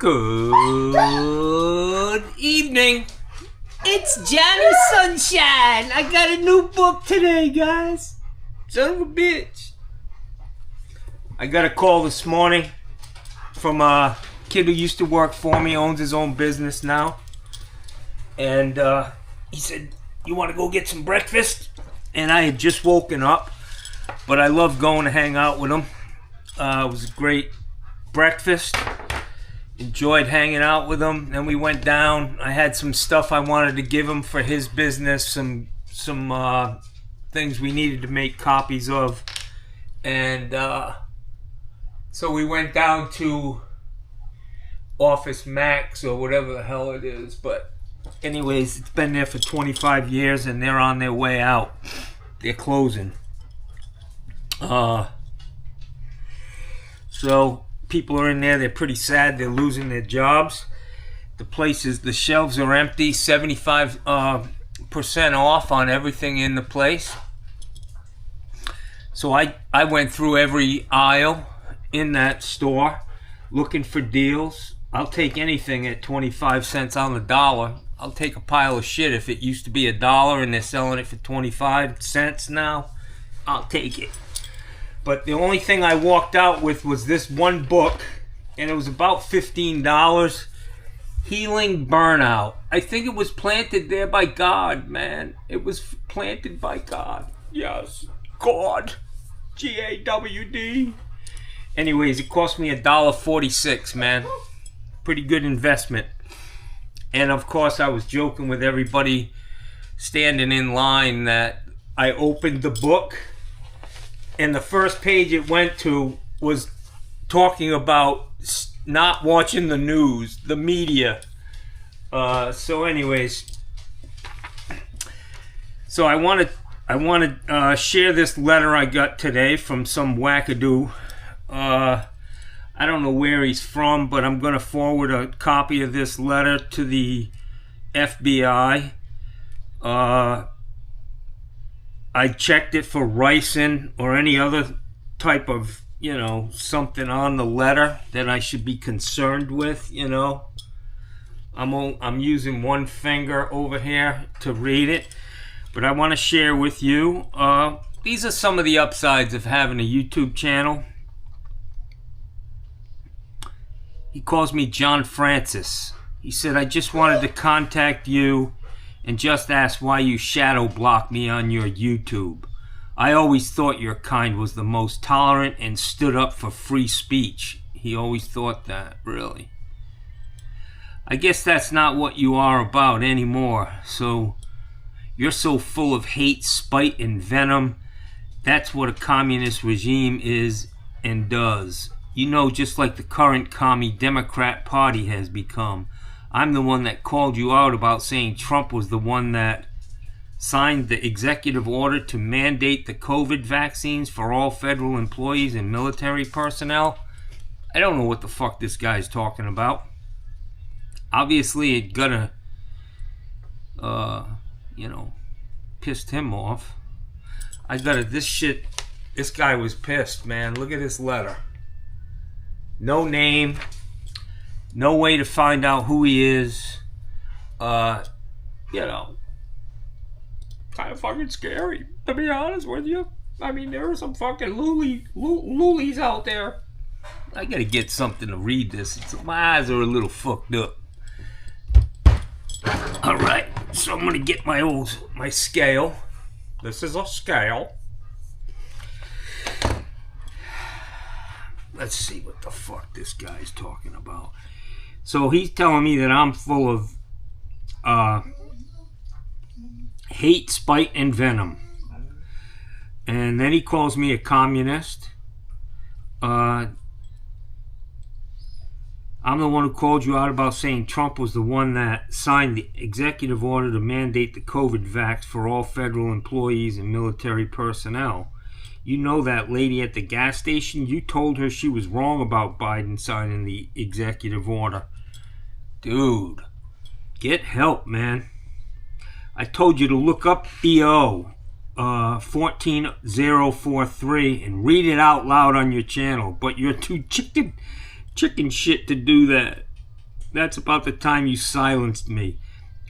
Good evening. It's Johnny Sunshine. I got a new book today, guys. Son of a bitch. I got a call this morning from a kid who used to work for me, owns his own business now. And he said, "You want to go get some breakfast?" And I had just woken up, but I love going to hang out with him. It was a great breakfast. Enjoyed hanging out with him. Then we went down. I had some stuff I wanted to give him for his business, some things we needed to make copies of. And so we went down to Office Max or whatever the hell it is. But anyways, it's been there for 25 years and they're on their way out. They're closing. So people are in there, they're pretty sad, they're losing their jobs. The shelves are empty, 75% off on everything in the place. So I went through every aisle in that store looking for deals. I'll take anything at 25 cents on the dollar. I'll take a pile of shit if it used to be $1 and they're selling it for 25 cents now. I'll take it. But the only thing I walked out with was this one book, and it was about $15. Healing Burnout. I think it was planted there by God, man. It was planted by God. Yes, God. G-A-W-D. Anyways, it cost me $1.46, man. Pretty good investment. And of course, I was joking with everybody standing in line that I opened the book, and the first page it went to was talking about not watching the news, the media. So anyways, so I want to share this letter I got today from some wackadoo. I don't know where he's from, but I'm going to forward a copy of this letter to the FBI. I checked it for ricin or any other type of, something on the letter that I should be concerned with, I'm using one finger over here to read it, but I want to share with you, these are some of the upsides of having a YouTube channel. He calls me John Francis. He said, "I just wanted to contact you and just ask why you shadow block me on your YouTube. I always thought your kind was the most tolerant and stood up for free speech." He always thought that, really. "I guess that's not what you are about anymore. So you're so full of hate, spite, and venom. That's what a communist regime is and does. Just like the current commie Democrat Party has become. I'm the one that called you out about saying Trump was the one that signed the executive order to mandate the COVID vaccines for all federal employees and military personnel. I don't know what the fuck this guy's talking about. Obviously, it gonna, pissed him off. This guy was pissed, man. Look at this letter. No name. No way to find out who he is. Kind of fucking scary, to be honest with you. I mean, there are some fucking loolies out there. I gotta get something to read this. My eyes are a little fucked up. Alright, so I'm gonna get my scale. This is a scale. Let's see what the fuck this guy's talking about. So he's telling me that I'm full of hate, spite, and venom. And then he calls me a communist. I'm the one who called you out about saying Trump was the one that signed the executive order to mandate the COVID vax for all federal employees and military personnel. You know that lady at the gas station? You told her she was wrong about Biden signing the executive order. Dude, get help, man. I told you to look up EO 14043 and read it out loud on your channel, but you're too chicken shit to do that. That's about the time you silenced me.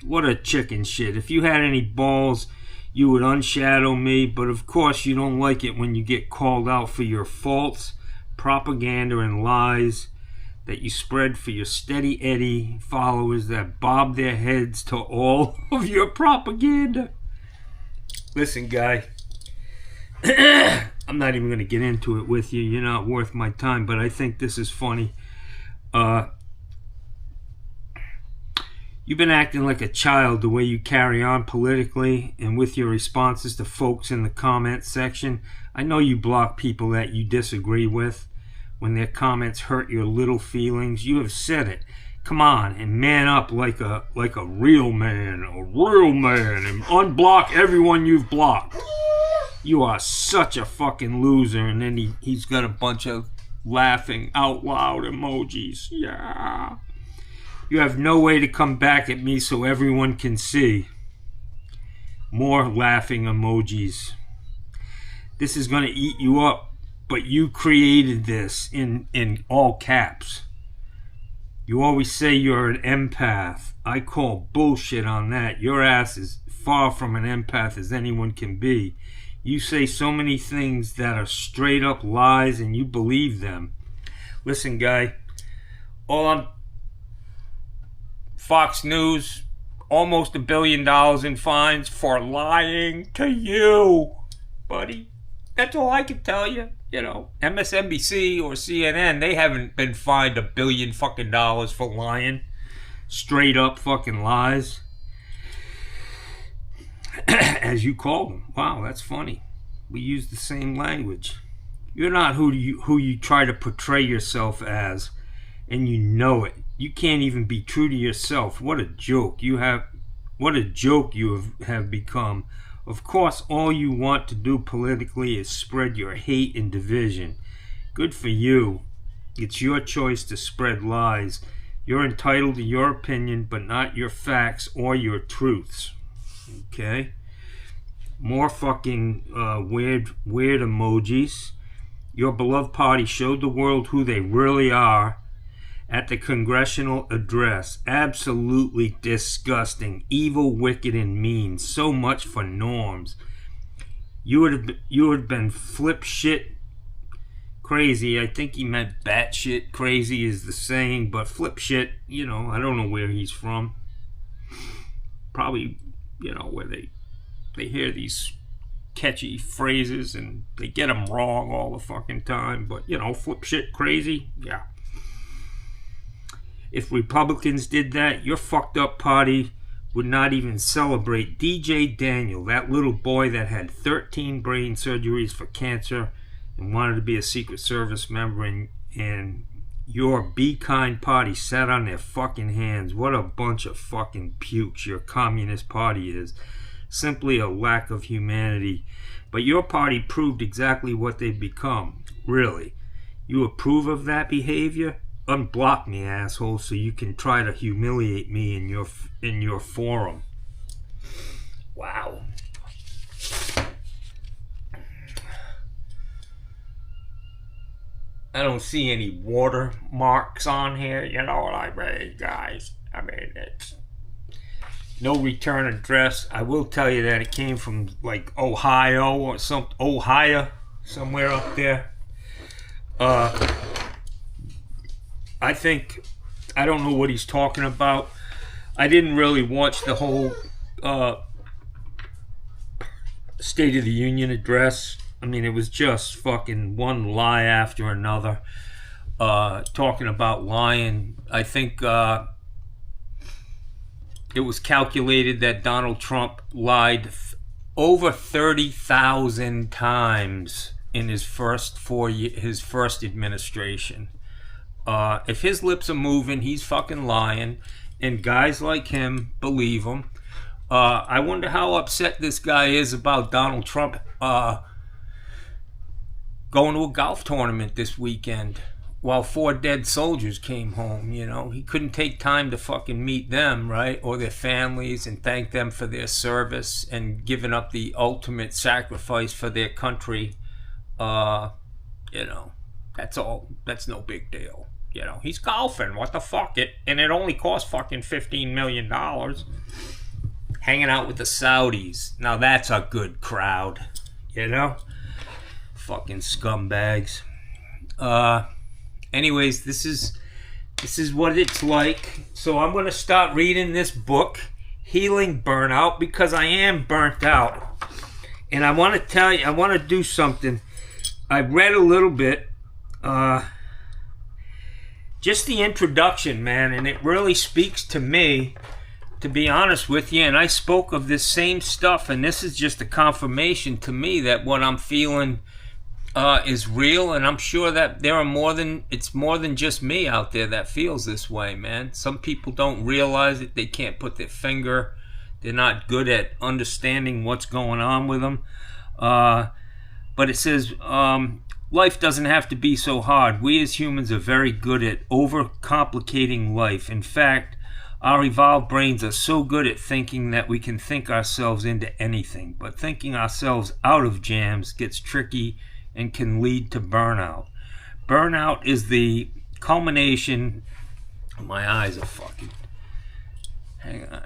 What a chicken shit. If you had any balls, you would unshadow me, but of course you don't like it when you get called out for your false propaganda and lies that you spread for your steady Eddie followers that bob their heads to all of your propaganda. Listen, guy, I'm not even going to get into it with you. You're not worth my time, but I think this is funny. You've been acting like a child the way you carry on politically and with your responses to folks in the comment section. I know you block people that you disagree with when their comments hurt your little feelings. You have said it. Come on and man up like a real man, and unblock everyone you've blocked. You are such a fucking loser. And then he's got a bunch of laughing out loud emojis. Yeah. You have no way to come back at me so everyone can see. More laughing emojis. This is going to eat you up, but you created this in all caps. You always say you're an empath. I call bullshit on that. Your ass is far from an empath as anyone can be. You say so many things that are straight up lies and you believe them. Listen, guy, all on Fox News, almost $1 billion in fines for lying to you, buddy. That's all I can tell you. You know, MSNBC or CNN, they haven't been fined $1 billion fucking dollars for lying. Straight up fucking lies. As you call them. Wow, that's funny. We use the same language. You're not who you try to portray yourself as, and you know it. You can't even be true to yourself. What a joke you have become. Of course, all you want to do politically is spread your hate and division. Good for you. It's your choice to spread lies. You're entitled to your opinion, but not your facts or your truths. Okay? More fucking weird emojis. Your beloved party showed the world who they really are at the congressional address. Absolutely disgusting, evil, wicked, and mean. So much for norms. You would have been flip shit crazy. I think he meant batshit crazy is the saying, but flip shit, you know, I don't know where he's from. Probably, you know, where they hear these catchy phrases and they get them wrong all the fucking time. But, you know, flip shit crazy, yeah. If Republicans did that, your fucked up party would not even celebrate DJ Daniel, that little boy that had 13 brain surgeries for cancer and wanted to be a Secret Service member, and your Be Kind party sat on their fucking hands. What a bunch of fucking pukes your communist party is. Simply a lack of humanity. But your party proved exactly what they've become. Really. You approve of that behavior? Unblock me, asshole, so you can try to humiliate me in your forum. Wow. I don't see any watermarks on here, you know what I mean, guys? I mean, it's no return address. I will tell you that it came from like Ohio or Ohio, somewhere up there. I don't know what he's talking about. I didn't really watch the whole State of the Union address. I mean, it was just fucking one lie after another. Talking about lying. I think it was calculated that Donald Trump lied over 30,000 times in his first administration. If his lips are moving, he's fucking lying, and guys like him believe him. I wonder how upset this guy is about Donald Trump going to a golf tournament this weekend while 4 dead soldiers came home. You know, he couldn't take time to fucking meet them, right, or their families, and thank them for their service and giving up the ultimate sacrifice for their country. You know, that's all. That's no big deal. You know, he's golfing. What the fuck? And it only cost fucking $15 million. Hanging out with the Saudis. Now that's a good crowd. You know? Fucking scumbags. Anyways, this is what it's like. So I'm going to start reading this book, Healing Burnout, because I am burnt out. And I want to tell you, I want to do something. I read a little bit, just the introduction, man, and it really speaks to me, to be honest with you. And I spoke of this same stuff, and this is just a confirmation to me that what I'm feeling is real, and I'm sure that there are it's more than just me out there that feels this way, man. Some people don't realize it. They can't put their finger. They're not good at understanding what's going on with them. But it says, life doesn't have to be so hard. We as humans are very good at overcomplicating life. In fact, our evolved brains are so good at thinking that we can think ourselves into anything. But thinking ourselves out of jams gets tricky and can lead to burnout. Burnout is the culmination... My eyes are fucking... Hang on.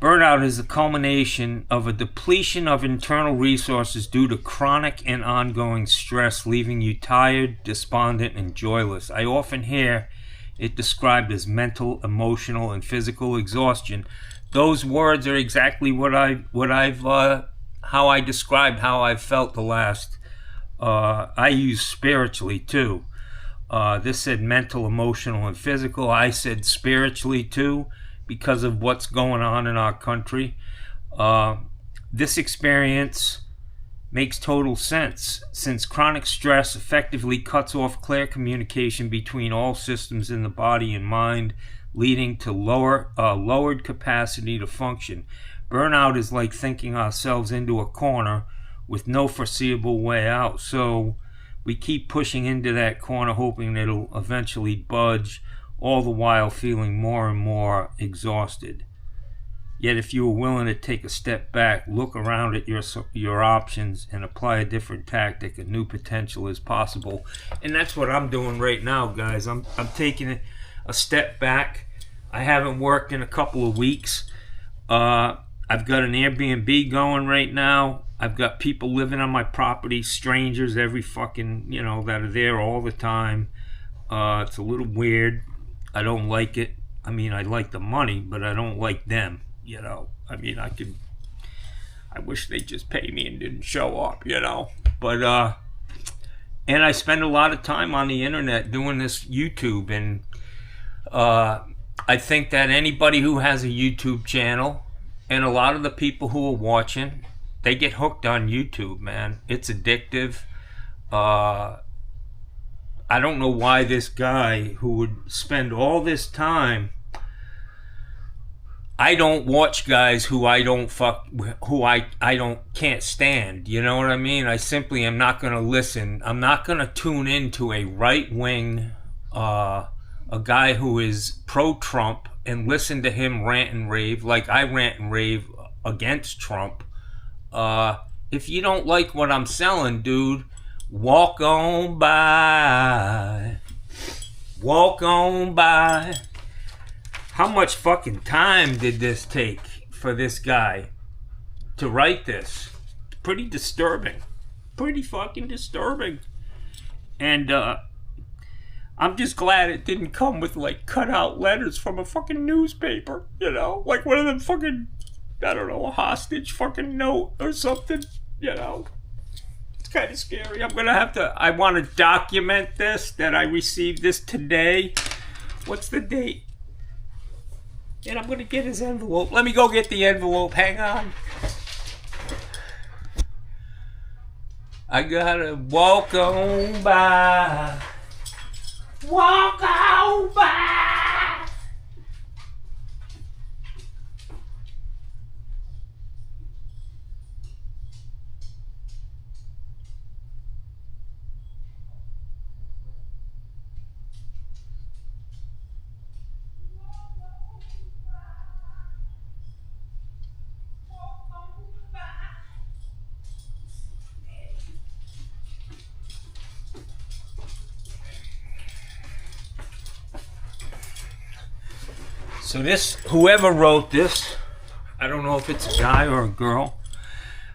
Burnout is the culmination of a depletion of internal resources due to chronic and ongoing stress, leaving you tired, despondent, and joyless. I often hear it described as mental, emotional, and physical exhaustion. Those words are exactly how I described how I've felt the last. I use spiritually too. This said mental, emotional, and physical. I said spiritually too, because of what's going on in our country. This experience makes total sense, since chronic stress effectively cuts off clear communication between all systems in the body and mind, leading to lowered capacity to function. Burnout is like thinking ourselves into a corner with no foreseeable way out, so we keep pushing into that corner, hoping that it'll eventually budge, all the while feeling more and more exhausted. Yet if you were willing to take a step back, look around at your options, and apply a different tactic, a new potential is possible. And that's what I'm doing right now, guys. I'm taking a step back. I haven't worked in a couple of weeks. I've got an Airbnb going right now. I've got people living on my property, strangers every fucking, that are there all the time. It's a little weird. I don't like it. I mean, I like the money, but I don't like them, I mean, I wish they'd just pay me and didn't show up, But, and I spend a lot of time on the internet doing this YouTube, and I think that anybody who has a YouTube channel, and a lot of the people who are watching, they get hooked on YouTube, man. It's addictive. I don't know why this guy who would spend all this time... I don't watch guys who I can't stand. You know what I mean? I simply am not going to listen. I'm not going to tune into a right-wing, a guy who is pro-Trump, and listen to him rant and rave like I rant and rave against Trump. If you don't like what I'm selling, dude, walk on by. Walk on by. How much fucking time did this take for this guy to write this? Pretty disturbing. Pretty fucking disturbing. And I'm just glad it didn't come with like cutout letters from a fucking newspaper, like one of them fucking, I don't know, a hostage fucking note or something, It's kind of scary. I want to document this, that I received this today. What's the date? And I'm going to get his envelope. Let me go get the envelope. Hang on. I gotta walk on by. Walk on by. So this, whoever wrote this, I don't know if it's a guy or a girl,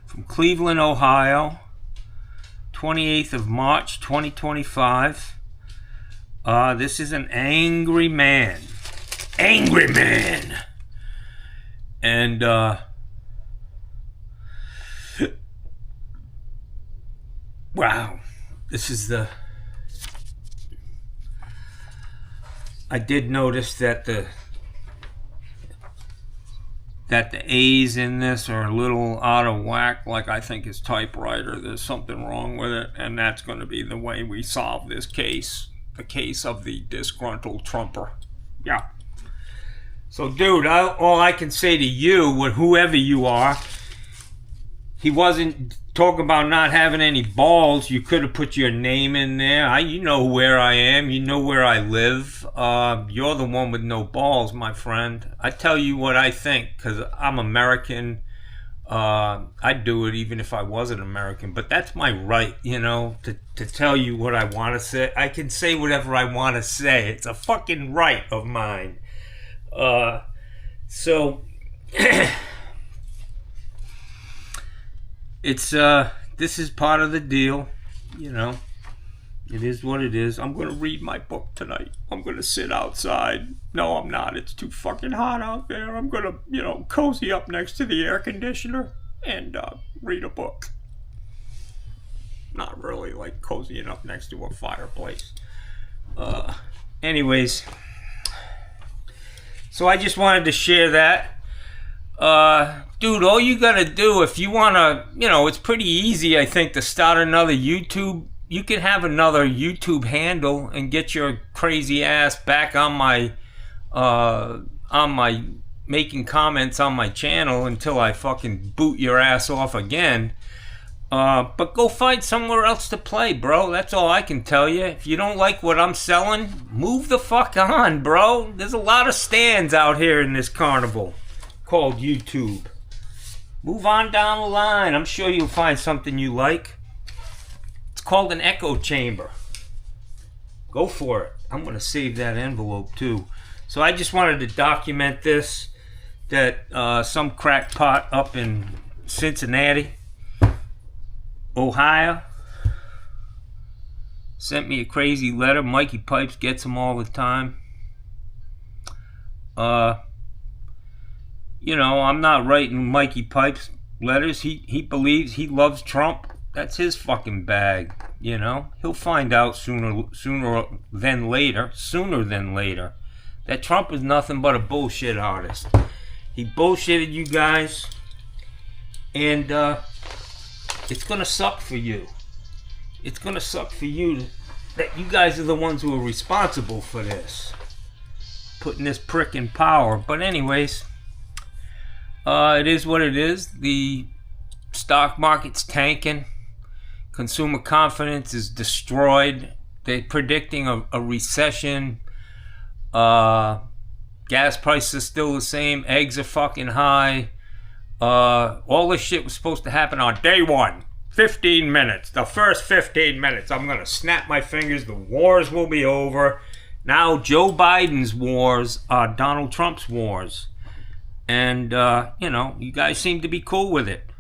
from Cleveland, Ohio, 28th of March, 2025. This is an angry man. Angry man. And, wow. This is the... I did notice that the A's in this are a little out of whack, like I think his typewriter. There's something wrong with it, and that's going to be the way we solve this case. The case of the disgruntled Trumper. Yeah. So, dude, all I can say to you, whoever you are, he wasn't talking about not having any balls. You could have put your name in there. You know where I am. You know where I live. You're the one with no balls, my friend. I tell you what I think, because I'm American. I'd do it even if I wasn't American. But that's my right, you know, to tell you what I want to say. I can say whatever I want to say. It's a fucking right of mine. So... It's, this is part of the deal, you know. It is what it is. I'm going to read my book tonight. I'm going to sit outside. No, I'm not. It's too fucking hot out there. I'm going to, you know, cozy up next to the air conditioner and read a book. Not really like cozying up next to a fireplace. Anyways. So I just wanted to share that. Dude, all you gotta do if you wanna, you know, it's pretty easy, I think, to start another YouTube. You can have another YouTube handle and get your crazy ass back on my making comments on my channel until I fucking boot your ass off again. But go find somewhere else to play, bro. That's all I can tell you. If you don't like what I'm selling, move the fuck on, bro. There's a lot of stands out here in this carnival called YouTube. Move on down the line. I'm sure you'll find something you like. It's called an echo chamber. Go for it. I'm going to save that envelope too. So I just wanted to document this, that some crackpot up in Cincinnati, Ohio, sent me a crazy letter. Mikey Pipes gets them all the time. You know, I'm not writing Mikey Pipes letters. He believes he loves Trump. That's his fucking bag, you know. He'll find out sooner than later, that Trump is nothing but a bullshit artist. He bullshitted you guys, and it's gonna suck for you. It's gonna suck for you that you guys are the ones who are responsible for this, putting this prick in power. But anyways, it is what it is. The stock market's tanking. Consumer confidence is destroyed. They're predicting a recession. Gas prices are still the same. Eggs are fucking high. All this shit was supposed to happen on day one. 15 minutes. The first 15 minutes. I'm going to snap my fingers. The wars will be over. Now Joe Biden's wars are Donald Trump's wars. And, you know, you guys seem to be cool with it.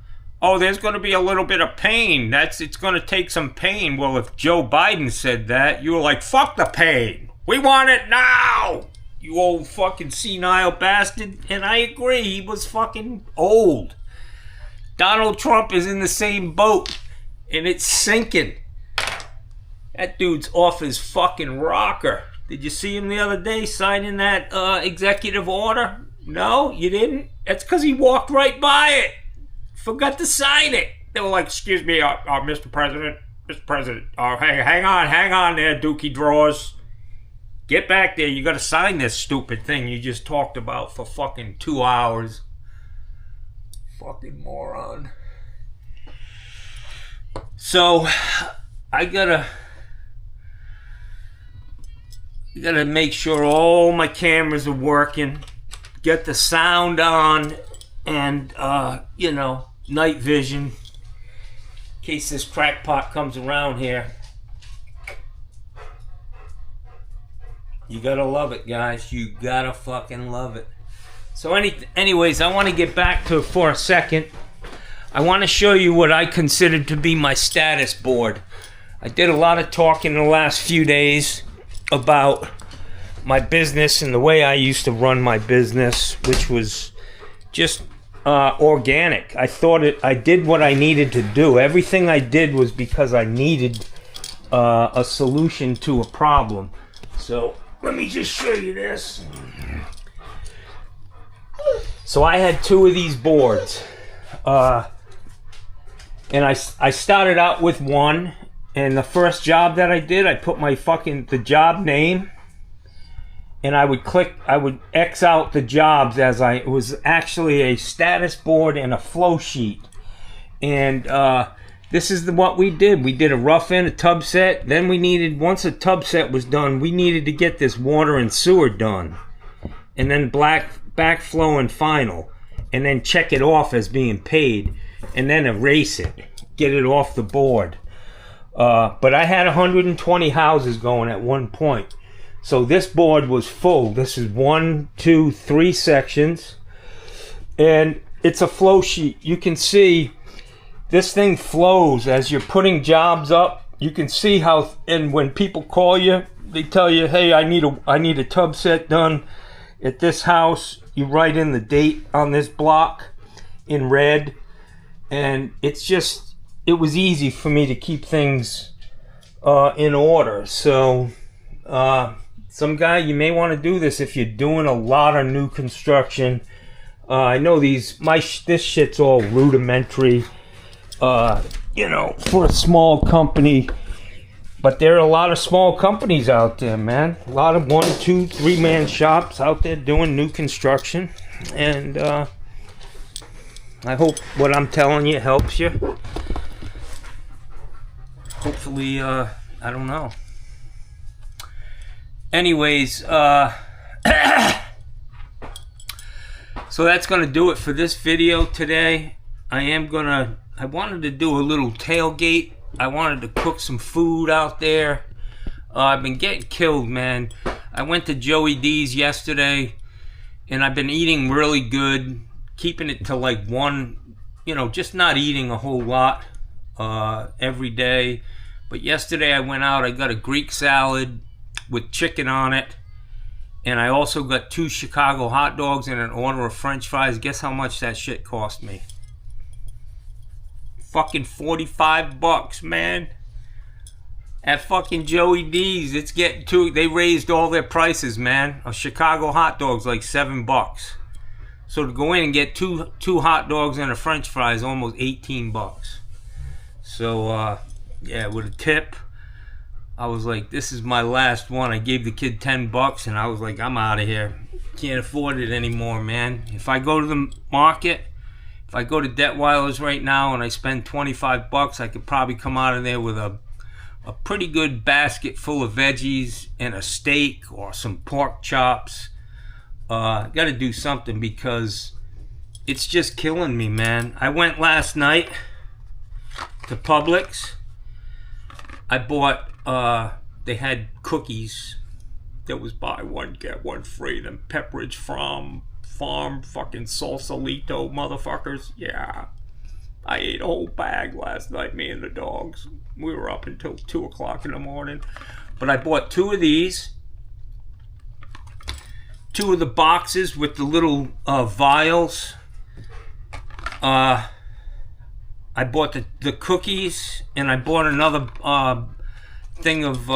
Oh, there's going to be a little bit of pain. It's going to take some pain. Well, if Joe Biden said that, you were like, fuck the pain. We want it now. You old fucking senile bastard. And I agree, he was fucking old. Donald Trump is in the same boat. And it's sinking. That dude's off his fucking rocker. Did you see him the other day signing that executive order? No, you didn't? That's because he walked right by it. Forgot to sign it. They were like, excuse me, Mr. President. Hang on there, Dookie Drawers. Get back there. You got to sign this stupid thing you just talked about for fucking 2 hours. Fucking moron. So, I gotta make sure all my cameras are working. Get the sound on, and you know, night vision, in case this crackpot comes around here. You gotta love it, guys. You gotta fucking love it. So anyways, I want to get back to it for a second. I want to show you what I consider to be my status board. I did a lot of talking in the last few days about my business and the way I used to run my business, which was just organic. I did what I needed to do. Everything I did was because I needed a solution to a problem. So let me just show you this. So I had 2 of these boards, and I started out with one. And the first job that I did, I put the job name, and I would X out the jobs it was actually a status board and a flow sheet. And this is what we did. We did a rough end, a tub set. Then once a tub set was done, we needed to get this water and sewer done. And then backflow and final. And then check it off as being paid. And then erase it. Get it off the board. But I had 120 houses going at one point. So this board was full. This is 1, 2, 3 sections. And it's a flow sheet. You can see this thing flows as you're putting jobs up. You can see how, and when people call you, they tell you, hey, I need a tub set done at this house. You write in the date on this block in red. And it was easy for me to keep things in order. So some guy, you may want to do this if you're doing a lot of new construction. I know this shit's all rudimentary, for a small company. But there are a lot of small companies out there, man. A lot of 1, 2, 3-man shops out there doing new construction. And I hope what I'm telling you helps you. Hopefully, I don't know. Anyways, so that's going to do it for this video today. I wanted to do a little tailgate. I wanted to cook some food out there. I've been getting killed, man. I went to Joey D's yesterday, and I've been eating really good, keeping it to like one, just not eating a whole lot every day. But yesterday I went out, I got a Greek salad with chicken on it, and I also got 2 Chicago hot dogs and an order of french fries. Guess how much that shit cost me? Fucking $45, man. At fucking Joey D's, it's getting they raised all their prices, man. A Chicago hot dog's like $7. So to go in and get two hot dogs and a french fry is almost $18. So yeah, with a tip, I was like, this is my last one. I gave the kid $10 and I was like, I'm out of here. Can't afford it anymore, man. If I go to the market, if I go to Detweiler's right now and I spend $25, I could probably come out of there with a pretty good basket full of veggies and a steak or some pork chops. Got to do something because it's just killing me, man. I went last night to Publix. I bought, they had cookies. There was buy one, get one free. Them Pepperidge Farm fucking Sausalito motherfuckers. Yeah. I ate a whole bag last night, me and the dogs. We were up until 2 o'clock in the morning. But I bought 2 of these. 2 of the boxes with the little vials. I bought the cookies, and I bought another thing of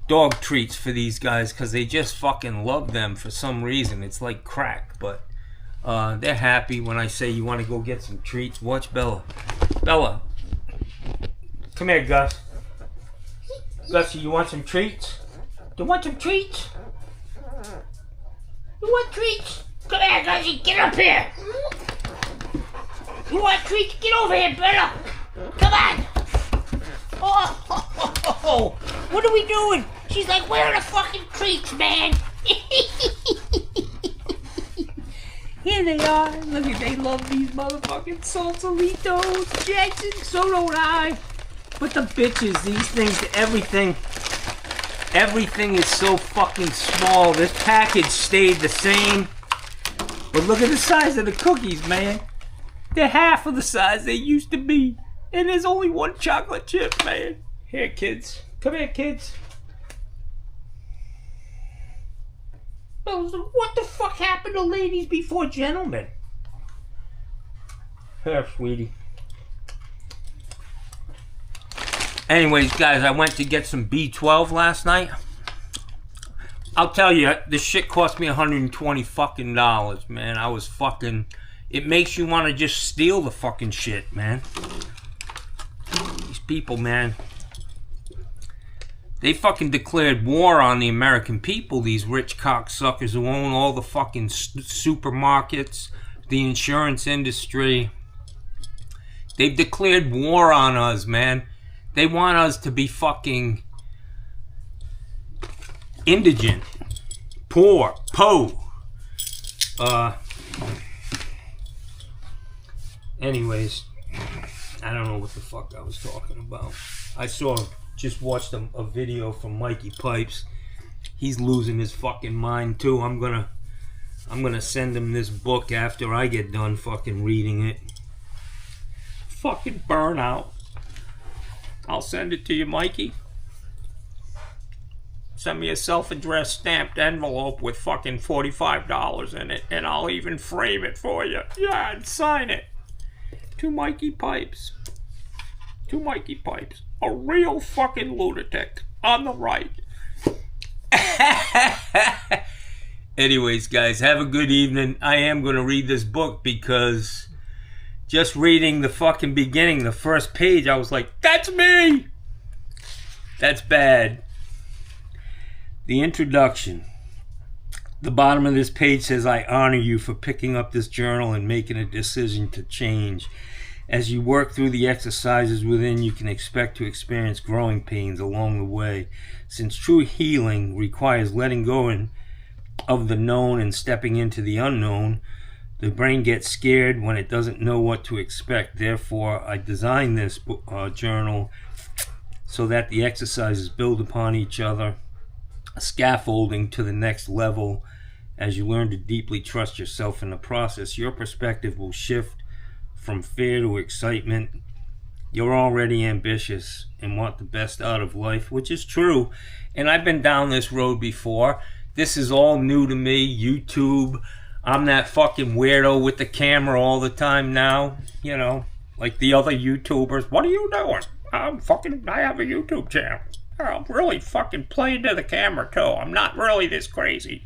dog treats for these guys because they just fucking love them for some reason. It's like crack, but they're happy when I say you want to go get some treats. Watch Bella. Bella, come here, Gus. Gussie, you want some treats? Do you want some treats? You want treats? Come here, Gussie, get up here. You want treats? Get over here, Bella. Come on. Oh, what are we doing? She's like, where are the fucking treats, man? Here they are. Look at, they love these motherfucking Salsalitos. Jackson, so don't I. But the bitches, these things, everything Everything is so fucking small. This package stayed the same. But look at the size of the cookies, man. They're half of the size they used to be. And there's only one chocolate chip, man. Here, kids. Come here, kids. What the fuck happened to ladies before gentlemen? Here, sweetie. Anyways, guys, I went to get some B12 last night. I'll tell you, this shit cost me $120 fucking dollars, man. I was fucking... It makes you want to just steal the fucking shit, man. These people, man. They fucking declared war on the American people, these rich cocksuckers who own all the fucking supermarkets, the insurance industry. They've declared war on us, man. They want us to be fucking indigent, poor, anyways, I don't know what the fuck I was talking about. Just watched a video from Mikey Pipes. He's losing his fucking mind too. I'm gonna send him this book after I get done fucking reading it. Fucking Burnout. I'll send it to you, Mikey. Send me a self-addressed stamped envelope with fucking $45 in it, and I'll even frame it for you. Yeah, and sign it. To Mikey Pipes. To Mikey Pipes. A real fucking lunatic. On the right. Anyways, guys, have a good evening. I am going to read this book because... just reading the fucking beginning, the first page, I was like, that's me! That's bad. The introduction. The bottom of this page says, I honor you for picking up this journal and making a decision to change. As you work through the exercises within, you can expect to experience growing pains along the way. Since true healing requires letting go of the known and stepping into the unknown, the brain gets scared when it doesn't know what to expect. Therefore, I designed this journal so that the exercises build upon each other, scaffolding to the next level. As you learn to deeply trust yourself in the process, your perspective will shift from fear to excitement. You're already ambitious and want the best out of life, which is true. And I've been down this road before. This is all new to me. YouTube. I'm that fucking weirdo with the camera all the time now. You know, like the other YouTubers. What are you doing? I have a YouTube channel. I'm really fucking playing to the camera too. I'm not really this crazy.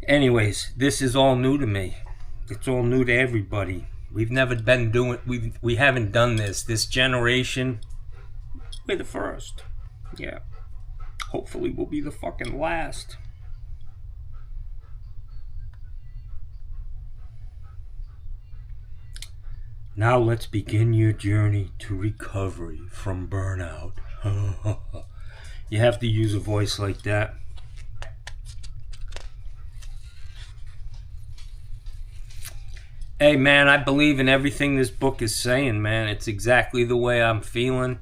Anyways, this is all new to me. It's all new to everybody. We've never been doing... We haven't done this. This generation, we're the first. Yeah. Hopefully we'll be the fucking last. Now let's begin your journey to recovery from burnout. You have to use a voice like that. Hey man, I believe in everything this book is saying, man. It's exactly the way I'm feeling.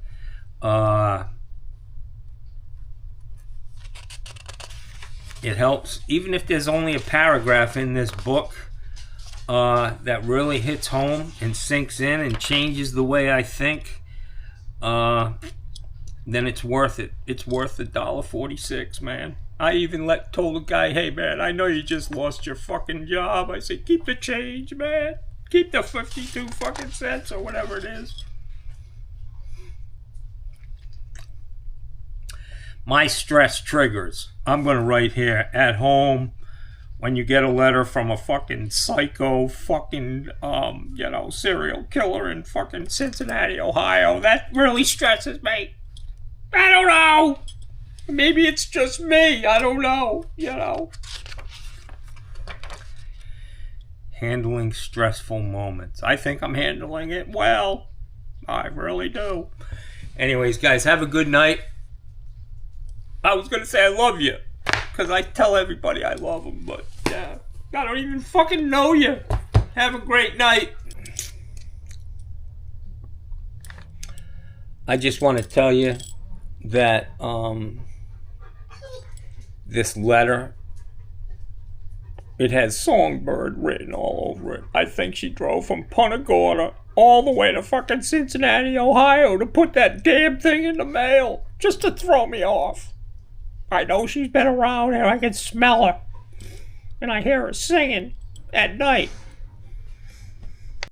It helps, even if there's only a paragraph in this book that really hits home and sinks in and changes the way I think, then it's worth it. It's worth $1.46, man. I even told the guy, hey man, I know you just lost your fucking job. I said, keep the change, man. Keep the 52 fucking cents or whatever it is. My stress triggers. I'm gonna write here, at home, when you get a letter from a fucking psycho fucking, serial killer in fucking Cincinnati, Ohio. That really stresses me. I don't know. Maybe it's just me. I don't know. Handling stressful moments. I think I'm handling it well. I really do. Anyways, guys, have a good night. I was going to say I love you, because I tell everybody I love them, but yeah, I don't even fucking know you. Have a great night. I just want to tell you, that this letter, it had Songbird written all over it. I think she drove from Punta Gorda all the way to fucking Cincinnati, Ohio to put that damn thing in the mail just to throw me off. I know she's been around here. I can smell her. And I hear her singing at night.